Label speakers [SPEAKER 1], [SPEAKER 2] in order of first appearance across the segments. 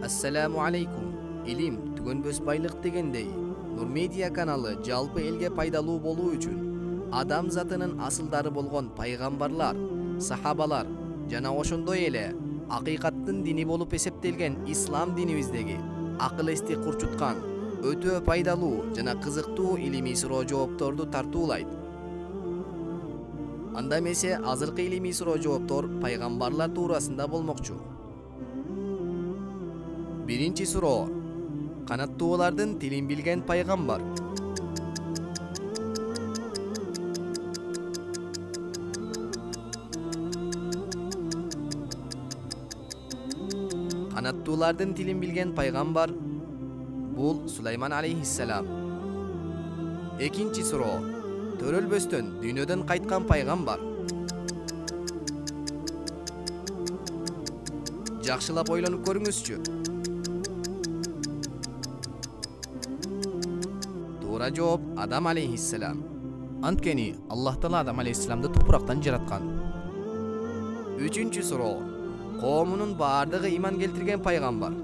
[SPEAKER 1] Assalamu alaikum. Илим түгөнбөс байлык дегендей, Нур Медиа каналы жалпы элге пайдалуу болуу үчүн адам затынын асылдары болгон пайгамбарлар, сахабалар жана ошондой эле акыйкаттын дини болуп эсептелген ислам динибиздеги акыл эсти курчуткан өтө пайдалуу жана кызыктуу илимий суроо жоопторду тартуулайт. Анда эмесе азыркы илимий суроо жооптор пайгамбарлар туурасында болмокчу. Биринчи суроо: канаттуулардын тилин билген пайгамбар. Канаттуулардын тилин билген пайгамбар бул Сулайман алейхиссалам. Экинчи суроо: төрөлбөстөн дүйнөдөн кайткан пайгамбар. Жакшылап ойлонуп көрүңүзчү. Туура жооп Адам алейхиссалам. Анткени Аллах Таала Адам алейхиссаламды топурактан жараткан. Үчүнчү суроо: коомунун баардыгы иман келтирген пайгамбар.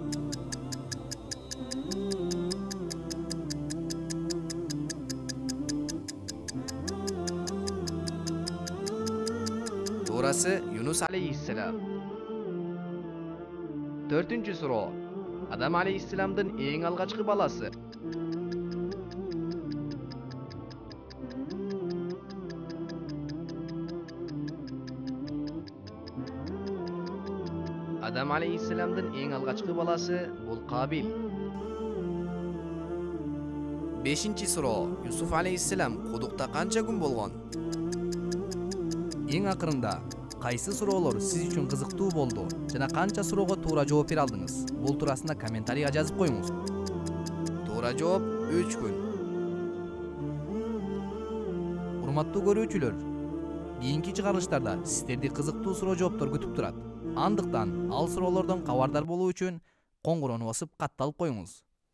[SPEAKER 1] Туурасы Юнус алейхиссалам. Төртүнчү суроо: Адам алейхиссаламдын эң алгачкы баласы. Адам алейхиссаламдын эң алгачкы баласы бул Кабил. Бешинчи суроо: Юсуф алейхиссалам кудукта канча күн болгон? Эң акырында кайсы суроолор сиз үчүн кызыктуу болду жана канча суроого туура жооп бере алдыңыз? Бул туурасында комментарийга жазып коюңуз. Туура жооп 3 күн. Урматтуу көрүүчүлөр, кийинки чыгарылыштарда сиздерди кызыктуу суроо жооптор күтүп турат. Андыктан ал суроолордон кабардар болуу үчүн коңгурону басып катталып коюңуз.